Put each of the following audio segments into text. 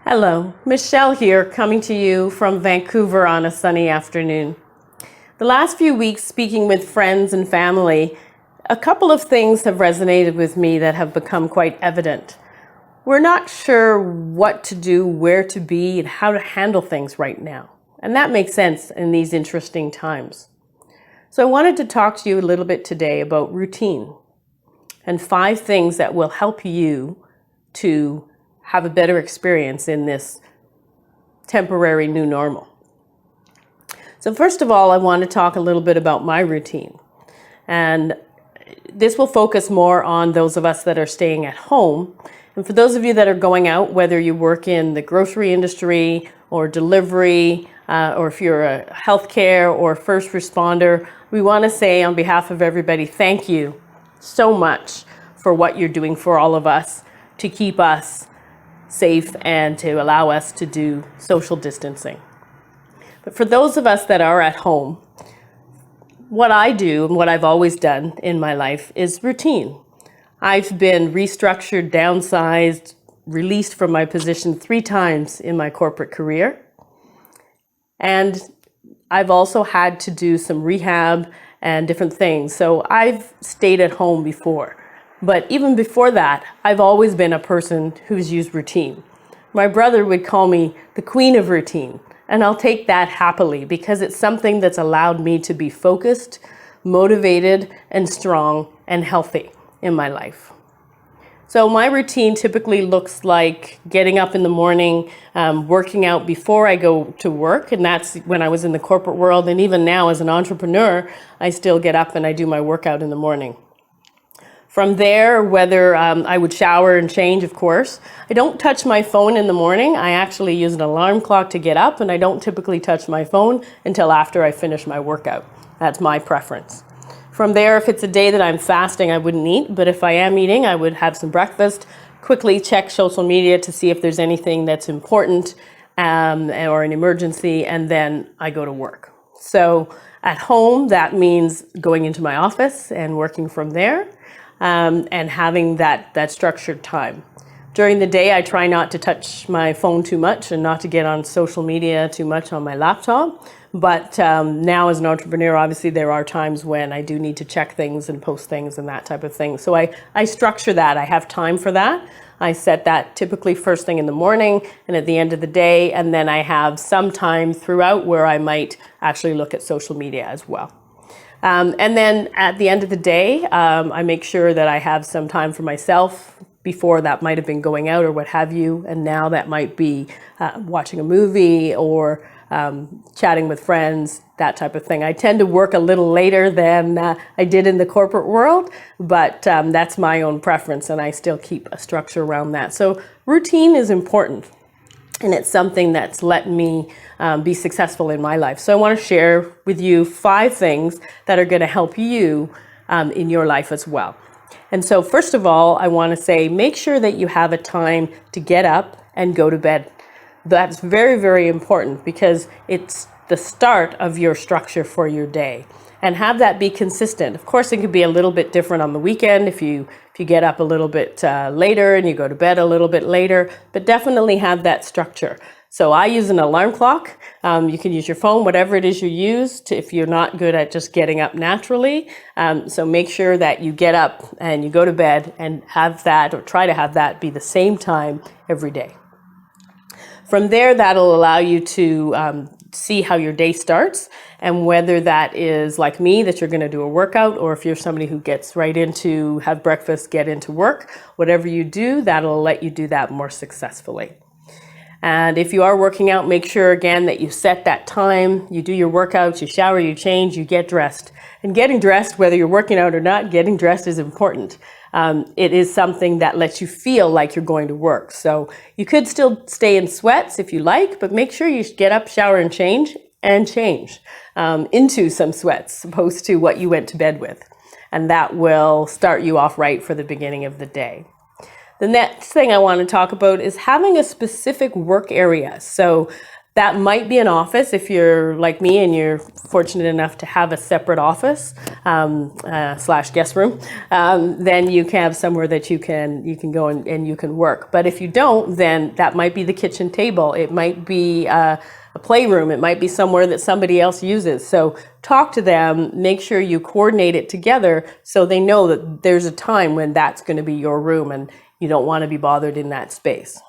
Hello, Michelle here, coming to you from Vancouver on a sunny afternoon. The last few weeks, speaking with friends and family, a couple of things have resonated with me that have become quite evident. We're not sure what to do, where to be, and how to handle things right now. And that makes sense in these interesting times. So I wanted to talk to you a little bit today about routine and 5 things that will help you to have a better experience in this temporary new normal. So first of all, I want to talk a little bit about my routine. And this will focus more on those of us that are staying at home. And for those of you that are going out, whether you work in the grocery industry or delivery, or if you're a healthcare or first responder, we want to say on behalf of everybody, thank you so much for what you're doing for all of us to keep us safe and to allow us to do social distancing. But for those of us that are at home, what I do and what I've always done in my life is routine. I've been restructured, downsized, released from my position 3 times in my corporate career. And I've also had to do some rehab and different things. So I've stayed at home before. But even before that, I've always been a person who's used routine. My brother would call me the queen of routine, and I'll take that happily because it's something that's allowed me to be focused, motivated, and strong and healthy in my life. So my routine typically looks like getting up in the morning, working out before I go to work, and that's when I was in the corporate world, and even now as an entrepreneur, I still get up and I do my workout in the morning. From there, whether I would shower and change, of course. I don't touch my phone in the morning. I actually use an alarm clock to get up, and I don't typically touch my phone until after I finish my workout. That's my preference. From there, if it's a day that I'm fasting, I wouldn't eat, but if I am eating, I would have some breakfast, quickly check social media to see if there's anything that's important or an emergency, and then I go to work. So at home, that means going into my office and working from there. And having that structured time. During the day, I try not to touch my phone too much and not to get on social media too much on my laptop. But now as an entrepreneur, obviously there are times when I do need to check things and post things and that type of thing. So I structure that. I have time for that. I set that typically first thing in the morning and at the end of the day. And then I have some time throughout where I might actually look at social media as well. And then at the end of the day, I make sure that I have some time for myself. Before that might have been going out or what have you, and now that might be watching a movie or chatting with friends, that type of thing. I tend to work a little later than I did in the corporate world, but that's my own preference, and I still keep a structure around that. So routine is important. And it's something that's let me be successful in my life. So I want to share with you 5 things that are going to help you in your life as well. And so first of all, I want to say, make sure that you have a time to get up and go to bed. That's very, very important because it's the start of your structure for your day. And have that be consistent. Of course, it could be a little bit different on the weekend if you get up a little bit later and you go to bed a little bit later, but definitely have that structure. So I use an alarm clock. You can use your phone, whatever it is you use, if you're not good at just getting up naturally. So make sure that you get up and you go to bed and have that, or try to have that be the same time every day. From there, that'll allow you to see how your day starts, and whether that is like me, that you're going to do a workout, or if you're somebody who gets right into have breakfast, get into work, whatever you do, that'll let you do that more successfully. And if you are working out, make sure again that you set that time, you do your workouts, you shower, you change, you get dressed. And getting dressed, whether you're working out or not, getting dressed is important. It is something that lets you feel like you're going to work. So you could still stay in sweats if you like, but make sure you get up, shower, and change into some sweats, opposed to what you went to bed with. And that will start you off right for the beginning of the day. The next thing I want to talk about is having a specific work area. So That might be an office if you're like me and you're fortunate enough to have a separate office slash guest room. Then you can have somewhere that you can go and you can work. But if you don't, then that might be the kitchen table. It might be a playroom. It might be somewhere that somebody else uses. So talk to them, make sure you coordinate it together so they know that there's a time when that's going to be your room and you don't want to be bothered in that space.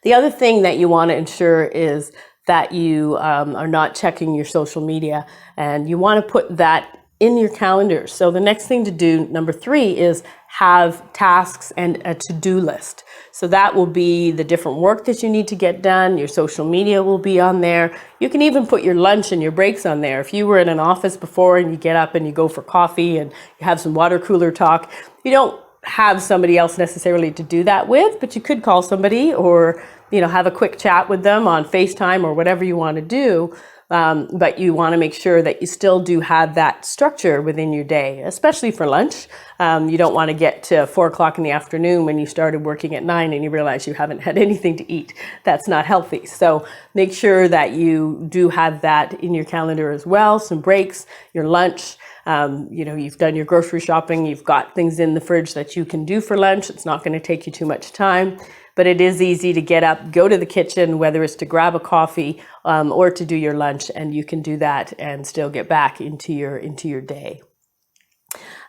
The other thing that you want to ensure is that you are not checking your social media, and you want to put that in your calendar. So the next thing to do, number 3, is have tasks and a to-do list. So that will be the different work that you need to get done. Your social media will be on there. You can even put your lunch and your breaks on there. If you were in an office before and you get up and you go for coffee and you have some water cooler talk, you don't have somebody else necessarily to do that with, but you could call somebody or have a quick chat with them on FaceTime or whatever you want to do. But you want to make sure that you still do have that structure within your day, especially for lunch. You don't want to get to 4 o'clock in the afternoon when you started working at 9 and you realize you haven't had anything to eat. That's not healthy. So make sure that you do have that in your calendar as well. Some breaks, your lunch. You've done your grocery shopping, you've got things in the fridge that you can do for lunch. It's not going to take you too much time, but it is easy to get up, go to the kitchen, whether it's to grab a coffee or to do your lunch, and you can do that and still get back into your day.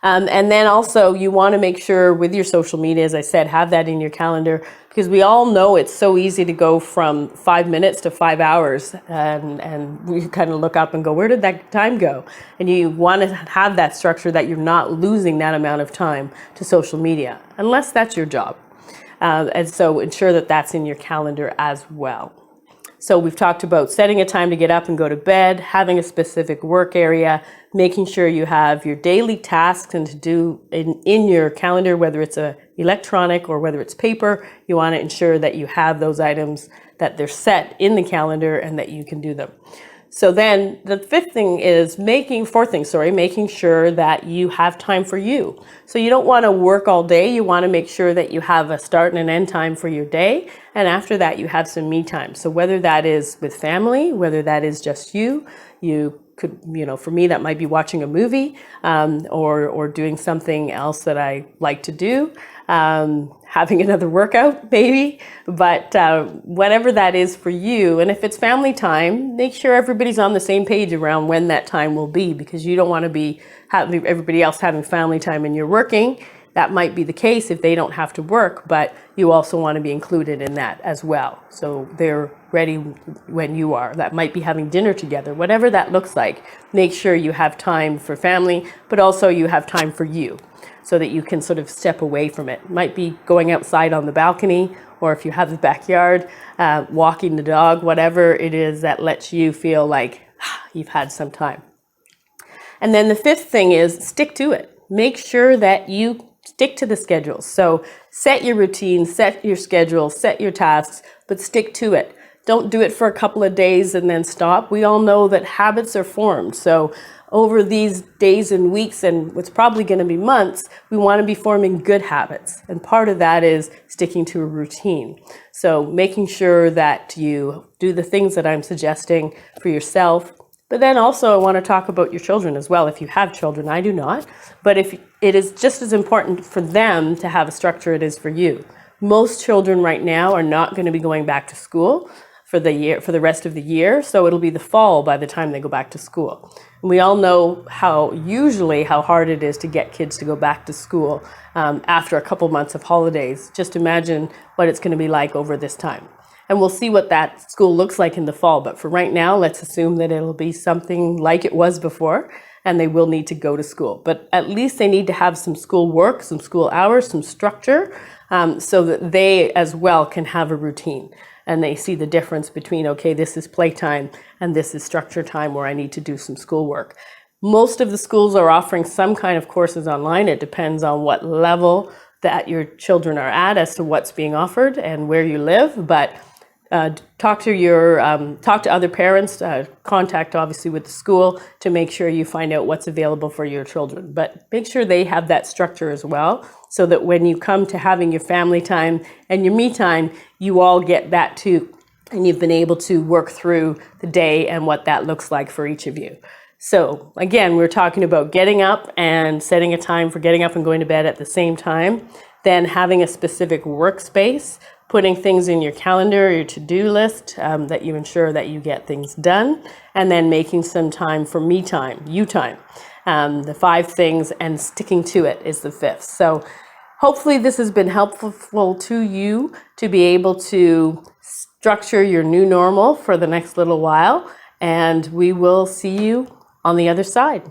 And then also you want to make sure with your social media, as I said, have that in your calendar, because we all know it's so easy to go from 5 minutes to 5 hours and we kind of look up and go, where did that time go? And you want to have that structure that you're not losing that amount of time to social media, unless that's your job. And so ensure that that's in your calendar as well. So we've talked about setting a time to get up and go to bed, having a specific work area, making sure you have your daily tasks and to do in your calendar, whether it's electronic or whether it's paper. You want to ensure that you have those items, that they're set in the calendar and that you can do them. So then the fourth thing is making sure that you have time for you. So you don't want to work all day. You want to make sure that you have a start and an end time for your day. And after that, you have some me time. So whether that is with family, whether that is just you could, for me, that might be watching a movie or doing something else that I like to do. Having another workout maybe, but whatever that is for you. And if it's family time, make sure everybody's on the same page around when that time will be, because you don't want to be having everybody else having family time and you're working. That might be the case if they don't have to work, but you also want to be included in that as well. So they're ready when you are. That might be having dinner together, whatever that looks like. Make sure you have time for family, but also you have time for you, so that you can sort of step away from it. It might be going outside on the balcony, or if you have the backyard, walking the dog, whatever it is that lets you feel like you've had some time. And then the fifth thing is stick to it. Make sure that you stick to the schedule. So set your routine, set your schedule, set your tasks, but stick to it. Don't do it for a couple of days and then stop. We all know that habits are formed. So over these days and weeks and what's probably going to be months, we want to be forming good habits. And part of that is sticking to a routine. So making sure that you do the things that I'm suggesting for yourself. But then also I want to talk about your children as well. If you have children, I do not. But if it is just as important for them to have a structure it is for you. Most children right now are not going to be going back to school for the rest of the year. So it'll be the fall by the time they go back to school. And we all know how hard it is to get kids to go back to school after a couple months of holidays. Just imagine what it's going to be like over this time. And we'll see what that school looks like in the fall. But for right now, let's assume that it'll be something like it was before, and they will need to go to school. But at least they need to have some school work, some school hours, some structure, so that they as well can have a routine. And they see the difference between, okay, this is playtime and this is structure time where I need to do some schoolwork. Most of the schools are offering some kind of courses online. It depends on what level that your children are at as to what's being offered and where you live. But talk to other parents, contact obviously with the school to make sure you find out what's available for your children. But make sure they have that structure as well, so that when you come to having your family time and your me time, you all get that too. and you've been able to work through the day and what that looks like for each of you. So again, we're talking about getting up and setting a time for getting up and going to bed at the same time, then having a specific workspace, putting things in your calendar, your to-do list, that you ensure that you get things done, and then making some time for me time, you time. The 5 things, and sticking to it is the 5th. So hopefully this has been helpful to you to be able to structure your new normal for the next little while, and we will see you on the other side.